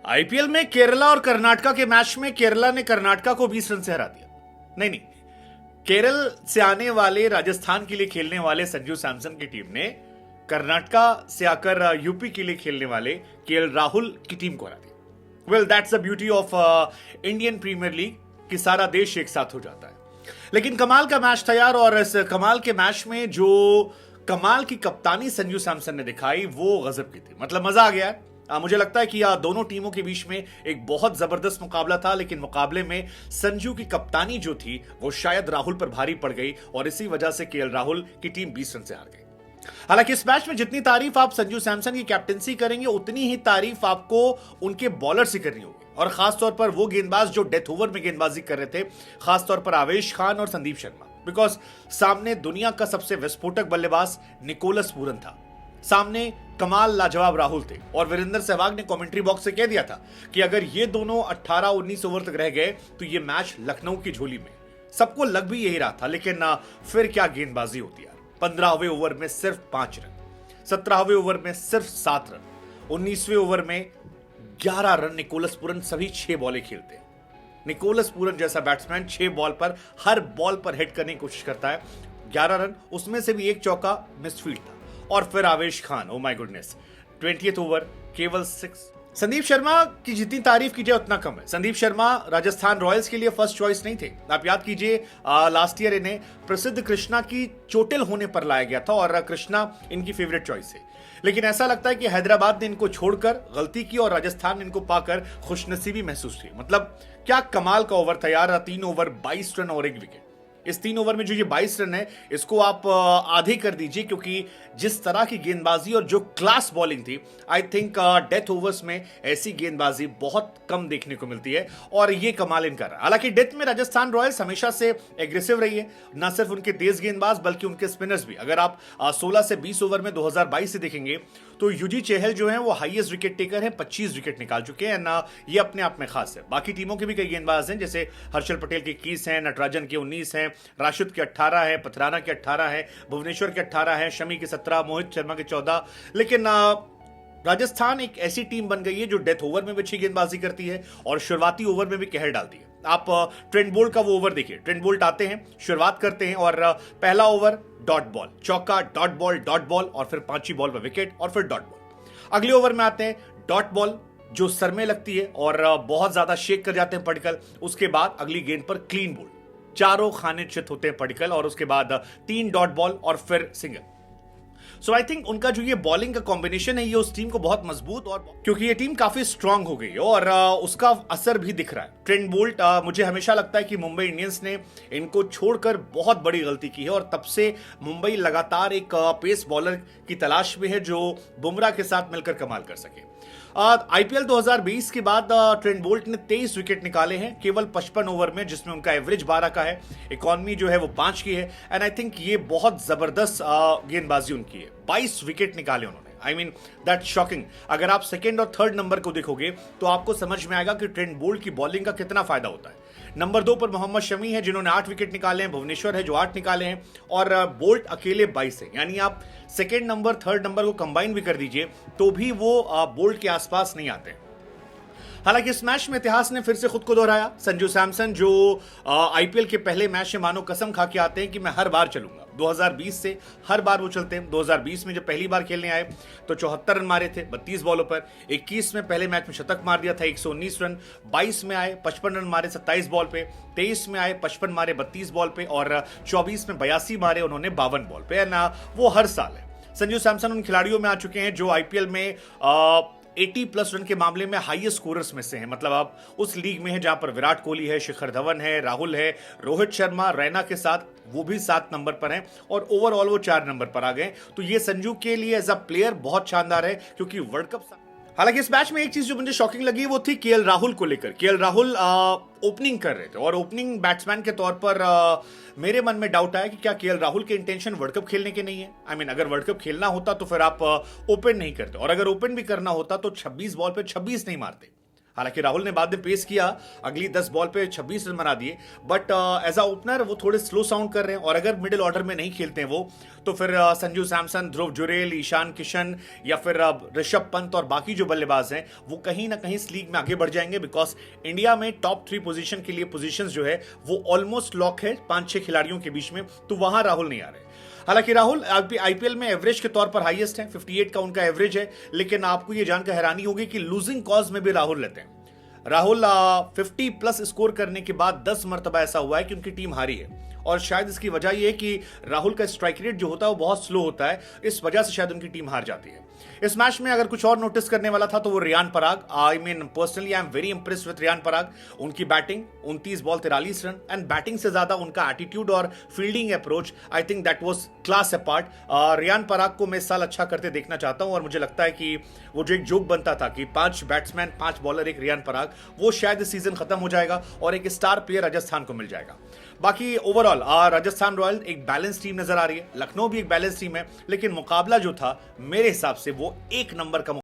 IPL में केरला और कर्नाटका के मैच में केरला ने कर्नाटका को 20 रन से हरा दिया। नहीं, केरल से आने वाले राजस्थान के लिए खेलने वाले संजू सैमसन की टीम ने कर्नाटका से आकर यूपी के लिए खेलने वाले केएल राहुल की टीम को हरा दिया। Well, that's the beauty of Indian Premier League कि सारा देश एक साथ हो जाता है। लेकिन कमाल का मैच था यार, और इस कमाल के मैच में जो कमाल की कप्तानी संजू सैमसन ने दिखाई वो गजब की थी। मतलब मजा आ गया। मुझे लगता है कि दोनों टीमों के बीच में एक बहुत जबरदस्त मुकाबला था, लेकिन मुकाबले में संजू की कप्तानी जो थी वो शायद राहुल पर भारी पड़ गई और इसी वजह से केएल राहुल की टीम 20 रन से हार गई। हालांकि इस मैच में जितनी तारीफ आप संजू सैमसन की कैप्टनसी करेंगे उतनी ही तारीफ आपको उनके बॉलर से करनी होगी, और खासतौर पर वो गेंदबाज जो डेथ ओवर में गेंदबाजी कर रहे थे, खासतौर पर आवेश खान और संदीप शर्मा। बिकॉज सामने दुनिया का सबसे विस्फोटक बल्लेबाज निकोलस पूरन था, सामने कमाल लाजवाब राहुल थे, और वीरेंद्र सहवाग ने कमेंट्री बॉक्स से कह दिया था कि अगर ये दोनों 18-19 ओवर तक रह गए तो ये मैच लखनऊ की झोली में। सबको लग भी यही रहा था, लेकिन फिर क्या गेंदबाजी होती यार। 15वें ओवर में सिर्फ 5 रन, 17वें ओवर में सिर्फ 7 रन, 19वें ओवर में 11 रन। निकोलस पूरन सभी 6 बॉलें खेलते हैं। निकोलस पूरन जैसा बैट्समैन 6 बॉल पर हर बॉल पर हिट करने की कोशिश करता है। 11 रन, उसमें से भी एक चौका मिसफील्ड था। और फिर आवेश Khan, oh my goodness, 20th over केवल 6। संदीप शर्मा की जितनी तारीफ कीजिए उतना कम है। संदीप शर्मा राजस्थान रॉयल्स के लिए फर्स्ट चॉइस नहीं थे। आप याद कीजिए, लास्ट ईयर इन्हें प्रसिद्ध कृष्णा की चोटिल होने पर लाया गया था और कृष्णा इनकी फेवरेट चॉइस है। लेकिन ऐसा लगता है कि हैदराबाद ने इनको छोड़कर गलती की और राजस्थान ने इनको पाकर खुशनसीबी महसूस की। मतलब क्या कमाल का ओवर था यार। 3 ओवर 22 रन और 1 विकेट। इस 3 ओवर में जो ये 22 रन है इसको आप आधे कर दीजिए, क्योंकि जिस तरह की गेंदबाजी और जो क्लास बॉलिंग थी, आई थिंक डेथ ओवर्स में ऐसी गेंदबाजी बहुत कम देखने को मिलती है, और ये कमाल इनका रहा। हालांकि डेथ में राजस्थान रॉयल्स हमेशा से एग्रेसिव रही है, न सिर्फ उनके तेज गेंदबाज बल्कि उनके स्पिनर्स भी। अगर आप 16 से 20 ओवर में 2022 से देखेंगे तो युजी चहल जो है वो हाईएस्ट विकेट टेकर है, 25 विकेट निकाल चुके हैं ना। ये अपने आप में खास है। बाकी टीमों के भी कई गेंदबाज हैं, जैसे हर्षल पटेल के 21 हैं, नटराजन के 19 हैं, राशिद के 18 है, पथराना के 18 है, भुवनेश्वर के 18 है, शमी के 17, मोहित शर्मा के 14। लेकिन राजस्थान एक ऐसी टीम बन गई है जो डेथ ओवर में भी अच्छी गेंदबाजी करती है और शुरुआती ओवर में भी कहर डालती है। आप ट्रेंट बोल्ट का वो ओवर देखिए। ट्रेंट बोल्ट आते हैं, शुरुआत करते हैं और पहला ओवर डॉट बॉल, चौका, डॉट बॉल और फिर 5ही बॉल पर विकेट और फिर डॉट बॉल। अगले ओवर में आते हैं डॉट बॉल जो सर में लगती है और बहुत ज्यादा शेक कर जाते हैं पडिक्कल। उसके बाद अगली गेंद पर क्लीन बोल्ड, चारों खाने चित होते हैं पडिक्कल, और उसके बाद 3 डॉट बॉल और फिर सिंगल। सो आई थिंक उनका जो ये बॉलिंग का कॉम्बिनेशन है ये उस टीम को बहुत मजबूत, और क्योंकि ये टीम काफी स्ट्रांग हो गई है और उसका असर भी दिख रहा है। ट्रेंट बोल्ट, मुझे हमेशा लगता है कि मुंबई इंडियंस ने इनको छोड़कर बहुत बड़ी गलती की है, और तब से मुंबई लगातार एक पेस बॉलर की तलाश में है जो बुमराह के साथ मिलकर कमाल कर सके। आईपीएल 2020 के बाद ट्रेंट बोल्ट ने 23 विकेट निकाले हैं केवल 55 ओवर में, जिसमें उनका एवरेज 12 का है, इकॉनमी जो है वो 5 की है। एंड आई थिंक ये बहुत जबरदस्त गेंदबाजी उनकी है। 22 विकेट निकाले उन्होंने। I mean that shocking. अगर आप सेकंड और थर्ड नंबर को देखोगे तो आपको समझ में आएगा कि ट्रेंट बोल्ट की बॉलिंग का कितना फायदा होता है। नंबर 2 पर मोहम्मद शमी है जिन्होंने 8 विकेट निकाले हैं, भुवनेश्वर है जो 8 निकाले हैं, और बोल्ट अकेले 22 है। यानी आप सेकंड नंबर थर्ड नंबर को कंबाइन भी कर दीजिए तो भी वो बोल्ट के आसपास नहीं आते। हालांकि इस मैच में इतिहास ने फिर से खुद को दोहराया। संजू सैमसन जो आईपीएल के पहले मैच में मानो कसम खा के आते हैं कि मैं हर बार चलूंगा। 2020 से हर बार वो चलते हैं। 2020 में जब पहली बार खेलने आए तो 74 रन मारे थे 32 बॉलों पर। 21 में पहले मैच में शतक मार दिया था, 119 रन। 22 में आए 55 रन मारे 27 बॉल पे। 23 में आए 55 मारे 32 बॉल पे, और 24 में 82 मारे उन्होंने 52 बॉल पे। ना वो हर साल है। संजू सैमसन उन खिलाड़ियों में आ चुके हैं जो आईपीएल में 80+ रन के मामले में हाईएस्ट स्कोरर्स में से हैं। मतलब आप उस लीग में है जहां पर विराट कोहली है, शिखर धवन है, राहुल है, रोहित शर्मा, रैना के साथ वो भी 7 नंबर पर हैं, और ओवरऑल वो 4 नंबर पर आ गए। तो ये संजू के लिए एज अ प्लेयर बहुत शानदार है, क्योंकि वर्ल्ड कप। हालांकि इस मैच में एक चीज जो मुझे शॉकिंग लगी वो थी केएल राहुल को लेकर। केएल राहुल ओपनिंग कर रहे थे, और ओपनिंग बैट्समैन के तौर पर मेरे मन में डाउट आया कि क्या केएल राहुल के इंटेंशन वर्ल्ड कप खेलने के नहीं है। आई मीन अगर वर्ल्ड कप खेलना होता तो फिर आप ओपन नहीं करते, और अगर ओपन भी करना होता तो 26 बॉल पे 26 नहीं मारते। हालांकि राहुल ने बाद में पेस किया, अगली 10 बॉल पे 26 रन बना दिए, बट एज अ ओपनर वो थोड़े स्लो साउंड कर रहे हैं। और अगर मिडिल ऑर्डर में नहीं खेलते हैं वो, तो फिर संजू सैमसन, ध्रुव जुरेल, ईशान किशन या फिर ऋषभ पंत और बाकी जो बल्लेबाज हैं वो कहीं ना कहीं इस लीग में आगे बढ़ जाएंगे, बिकॉज इंडिया में टॉप 3 पोजीशन के लिए पोजीशंस जो है वो ऑलमोस्ट लॉक है 5-6 खिलाड़ियों के बीच में, तो वहां राहुल नहीं आ रहे। हालांकि राहुल आईपीएल में एवरेज के तौर पर हाईएस्ट है, 58 का उनका एवरेज है, लेकिन आपको यह जानकर हैरानी होगी कि लूजिंग कॉज में भी राहुल लेते हैं। राहुल 50 प्लस स्कोर करने के बाद 10 मरतबा ऐसा हुआ है कि उनकी टीम हारी है, और शायद इसकी वजह यह है कि राहुल का स्ट्राइक रेट जो होता है वो बहुत स्लो होता है, इस वजह से शायद उनकी टीम हार जाती है। इस मैच में अगर कुछ और नोटिस करने वाला था तो वो Riyan Parag. I mean personally I am very impressed with Riyan Parag. उनकी batting 29 ball 43 run, and batting से ज्यादा उनका एटीट्यूड और fielding approach, I think that was class apart. Riyan Parag को मैं इस साल अच्छा करते देखना चाहता हूं, और मुझे लगता है कि वो जो एक जोक बनता था कि 5 बैट्समैन 5 बॉलर एक रियान पराग, वो शायद इस सीजन खत्म हो जाएगा और एक स्टार प्लेयर राजस्थान को मिल जाएगा। बाकी ओवरऑल राजस्थान रॉयल्स एक बैलेंस टीम नजर आ रही है, लखनऊ भी एक बैलेंस टीम है, लेकिन मुकाबला जो था मेरे हिसाब से वो एक नंबर का